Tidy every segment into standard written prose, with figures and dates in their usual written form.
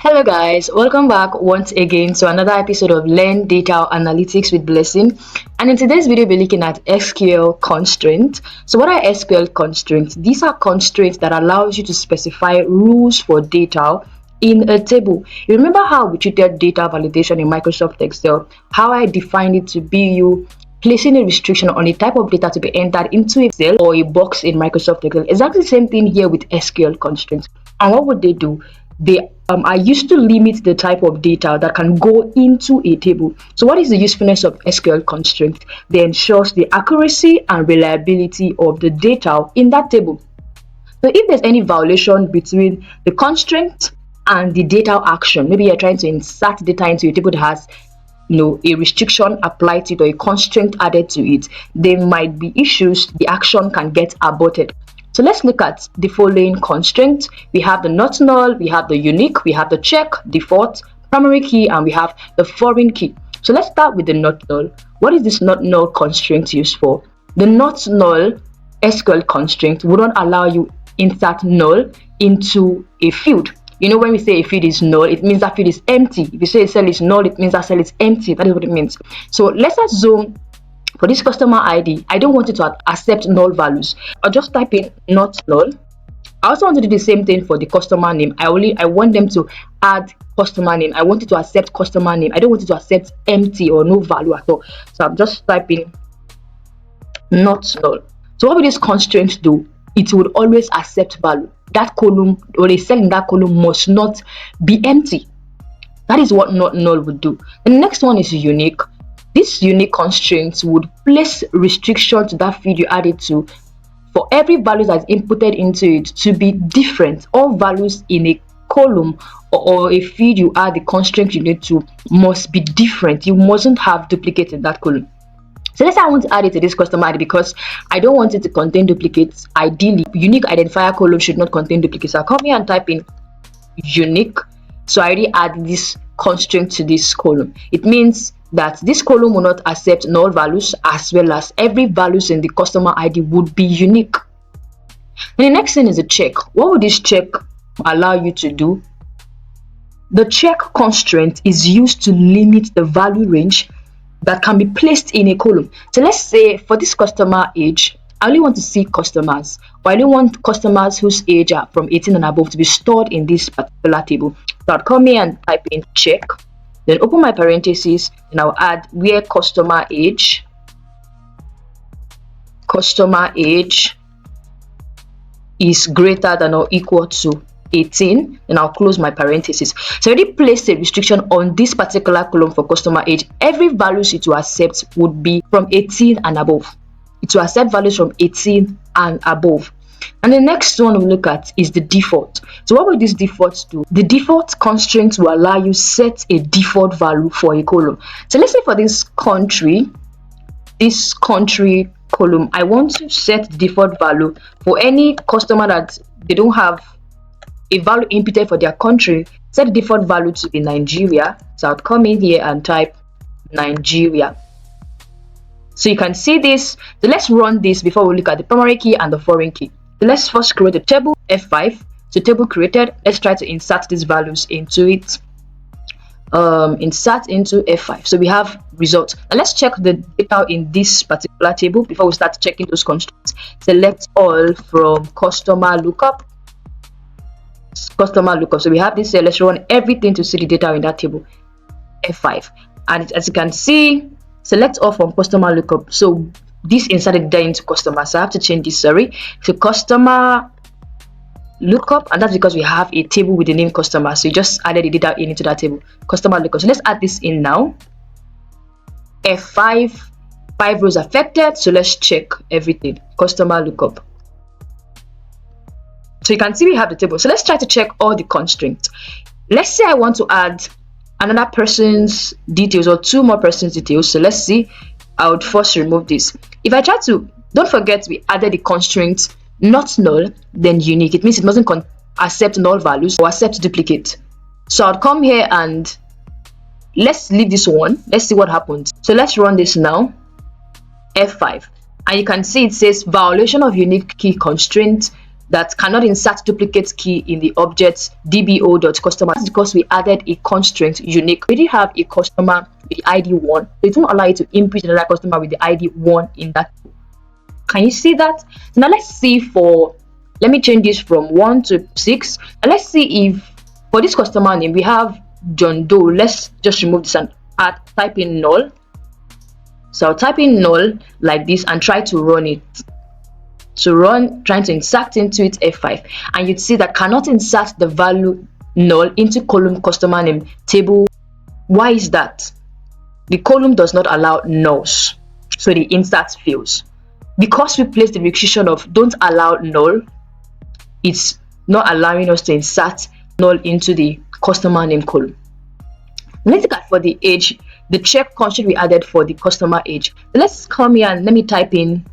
Hello guys, welcome back once again to another episode of Learn Data Analytics with Blessing. And in today's video, we'll be looking at SQL constraints. So what are SQL constraints? These are constraints that allows you to specify rules for data in a table. You remember how we treated data validation in Microsoft Excel, how I defined it to be you placing a restriction on a type of data to be entered into a cell or a box in Microsoft Excel. Exactly the same thing here with SQL constraints. And what would they do? They are used to limit the type of data that can go into a table. So what is the usefulness of SQL constraint? They ensures the accuracy and reliability of the data in that table. So if there's any violation between the constraint and the data action, maybe you're trying to insert data into a table that has a restriction applied to it or a constraint added to it, there might be issues. The action can get aborted. So let's look at the following constraints. We have the not null, we have the unique, we have the check, default, primary key, and we have the foreign key. So let's start with the not null. What is this not null constraint used for? The not null SQL constraint wouldn't allow you insert null into a field. When we say a field is null, it means that field is empty. If you say a cell is null, it means that cell is empty. That is what it means. So let's assume for this customer ID, I don't want it to accept null values. I'll just type in not null. I also want to do the same thing for the customer name. I want them to add customer name. I want it to accept customer name. I don't want it to accept empty or no value at all. So I'm just typing not null. So what will this constraint do? It would always accept value. That column or a cell in that column must not be empty. That is what not null would do. The next one is unique. This unique constraint would place restriction to that field you added to for every value that's inputted into it to be different. All values in a column or a field you add the constraint you need to must be different. You mustn't have duplicate in that column. So let's say I want to add it to this customer ID because I don't want it to contain duplicates. Ideally, unique identifier column should not contain duplicates. So I'll come here and type in unique. So I already add this constraint to this column. It means that this column will not accept null values as well as every values in the customer ID would be unique. And the next thing is a check. What would this check allow you to do? The check constraint is used to limit the value range that can be placed in a column. So let's say for this customer age, I only want to see customers, or I only want customers whose age are from 18 and above to be stored in this particular table. So I'll come here and type in check, then open my parentheses, and I'll add where customer age is greater than or equal to 18, and I'll close my parentheses. So I already placed a restriction on this particular column for customer age. Every values it will accept would be from 18 and above. It will accept values from 18 and above. And the next one we'll look at is the default. So what will this default do? The default constraint will allow you set a default value for a column. So let's say for this country column, I want to set the default value for any customer that they don't have a value inputted for their country. Set the default value to be Nigeria. So I'll come in here and type Nigeria. So you can see this. So let's run this before we look at the primary key and the foreign key. So let's first create a table, F5. So table created. Let's try to insert these values into it. Insert into F5. So we have results. Now let's check the data in this particular table before we start checking those constraints. Select all from customer lookup. So we have this here. Let's run everything to see the data in that table, F5. And as you can see, select all from customer lookup. So this inserted data into customer. So I have to change this, sorry, to customer lookup, and that's because we have a table with the name customer. So you just added the data into that table, customer lookup. So let's add this in now. F5, 5 rows affected. So let's check everything, customer lookup. So you can see we have the table. So let's try to check all the constraints. Let's say I want to add another person's details or two more person's details. So let's see. I would first remove this. If I try to, don't forget we added the constraint not null, then unique. It means it doesn't accept null values or accept duplicate. So I'll come here and let's leave this one. Let's see what happens. So let's run this now. F5. And you can see it says violation of unique key constraint that cannot insert duplicate key in the object dbo.customer. That's because we added a constraint unique. We already have a customer with the ID 1, so it won't allow you to input another customer with the ID 1 in that. Can you see that? So now let's see let me change this from 1 to 6, and let's see if for this customer name we have John Doe. Let's just remove this and type in null. So I'll type in null like this and try to run it. Trying to insert into it F5, and you'd see that cannot insert the value null into column customer name table. Why is that? The column does not allow nulls, so the insert fails. Because we placed the restriction of don't allow null, it's not allowing us to insert null into the customer name column. Let's look at for the age, the check constraint we added for the customer age. Let's come here and let me type in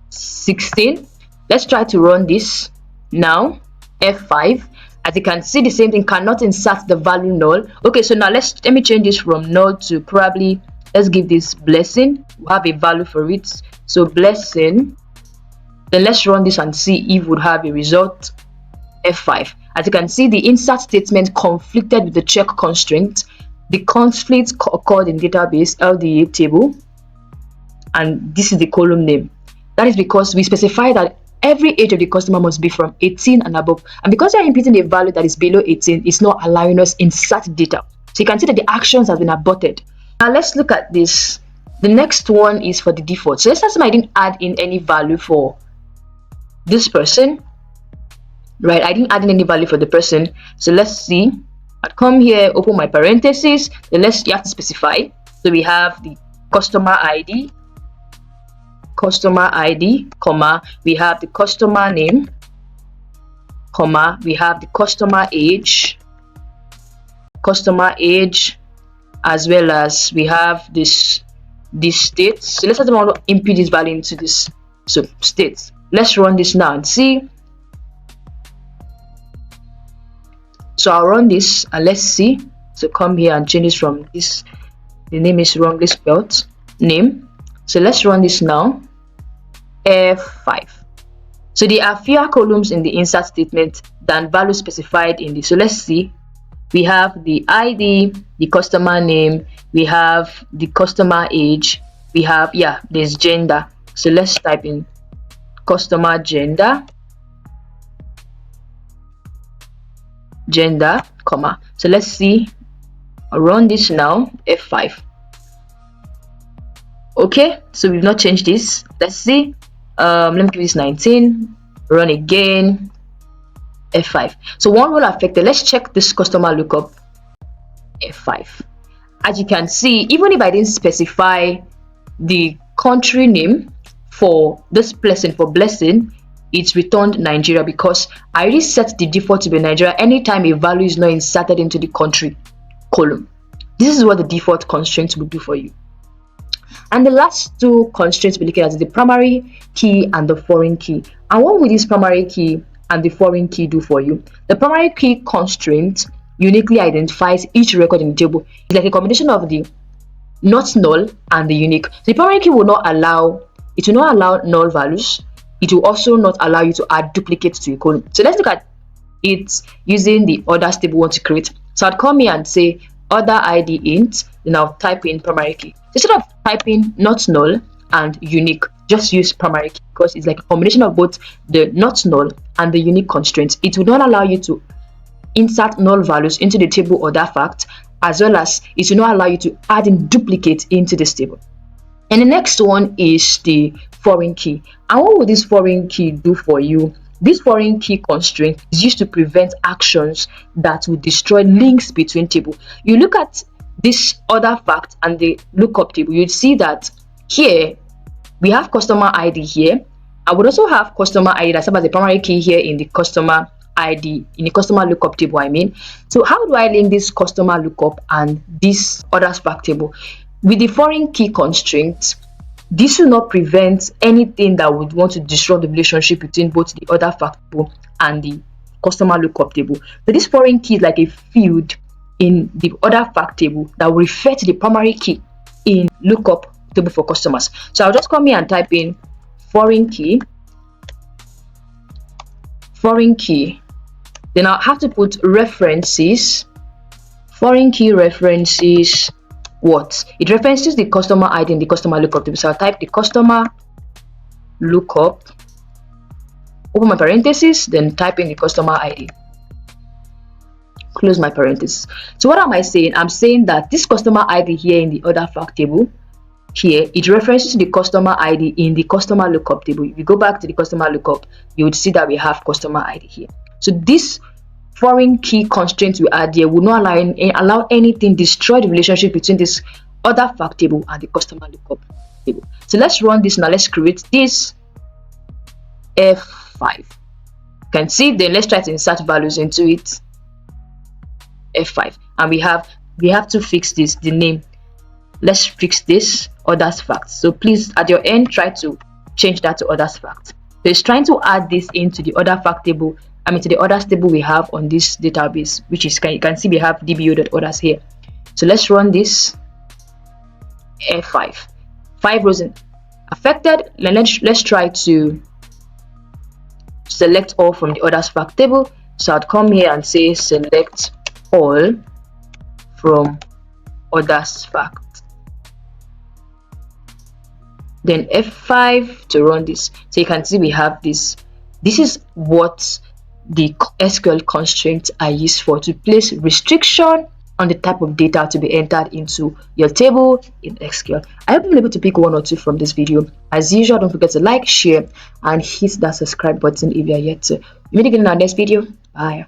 16. Let's try to run this now. F5. As you can see, the same thing, cannot insert the value null. Okay, so now let me change this from null to probably, let's give this blessing. We have a value for it, so blessing. Then let's run this and see if we have a result. F5. As you can see, the insert statement conflicted with the check constraint. The conflict occurred in database LDA table, and this is the column name. That is because we specify that every age of the customer must be from 18 and above, and because we are inputting a value that is below 18, it's not allowing us insert data. So you can see that the actions have been aborted. Now let's look at this. The next one is for the default. So let's assume I didn't add in any value for this person, right? I didn't add in any value for the person. So let's see. I'd come here, open my parentheses, then you have to specify. So we have the customer ID, comma, we have the customer name, comma, we have the customer age, as well as we have this state. So let's want to input this value into this state. Let's run this now and see. So I'll run this and let's see. So come here and change this from this, the name is wrongly spelled, name. So let's run this now. F5. So there are fewer columns in the insert statement than values specified in this. So let's see. We have the ID, the customer name, we have the customer age, we have, there's gender. So let's type in customer gender, comma. So let's see. I'll run this now. F5. Okay, so we've not changed this. Let's see. Let me give this 19. Run again. F5. So one role affected. Let's check this customer lookup. F5. As you can see, even if I didn't specify the country name for this blessing, it's returned Nigeria because I already set the default to be Nigeria anytime a value is not inserted into the country column. This is what the default constraints will do for you. And the last two constraints we're looking at is the primary key and the foreign key. And what will this primary key and the foreign key do for you? The primary key constraint uniquely identifies each record in the table. It's like a combination of the not null and the unique. The primary key will not allow null values. It will also not allow you to add duplicates to a column. So let's look at it using the others table we want to create. So I'd come here and say other ID int, then I'll type in primary key. Instead of typing not null and unique, just use primary key because it's like a combination of both the not null and the unique constraints. It will not allow you to insert null values into the table order fact, as well as it will not allow you to add in duplicate into this table. And the next one is the foreign key. And what will this foreign key do for you? This foreign key constraint is used to prevent actions that will destroy links between tables. You look at this other fact and the lookup table, you'd see that here we have customer ID here. I would also have customer ID that serves as the primary key here in the customer ID, in the customer lookup table, I mean. So how do I link this customer lookup and this others fact table? With the foreign key constraint, this will not prevent anything that would want to disrupt the relationship between both the other fact table and the customer lookup table. So this foreign key is like a field in the other fact table that will refer to the primary key in lookup table for customers. So I'll just come here and type in foreign key foreign key. Then I'll have to put references. Foreign key references what? It references the customer ID and the customer lookup table. So I'll type the customer lookup, open my parentheses, then type in the customer ID. Close my parentheses. So what am I saying? I'm saying that this customer ID here in the other fact table, here it references the customer ID in the customer lookup table. If you go back to the customer lookup, you would see that we have customer ID here. So this foreign key constraint we add here will not allow anything destroy the relationship between this other fact table and the customer lookup table. So let's run this now. Let's create this F5. You can see. Then let's try to insert values into it. F5, and we have to fix this, the name. Let's fix this others fact. So please at your end try to change that to others fact. So it's trying to add this into the other fact table, to the others table we have on this database, which is, you can see we have dbo.others here. So let's run this. F5, 5 rows affected. Let's try to select all from the others fact table. So I'd come here and say select all from others fact, then F5 to run this. So you can see we have this. This is what the SQL constraints are used for, to place restriction on the type of data to be entered into your table in SQL. I hope you've been able to pick one or two from this video. As usual, don't forget to like, share, and hit that subscribe button if you are yet to. Meet again in our next video. Bye.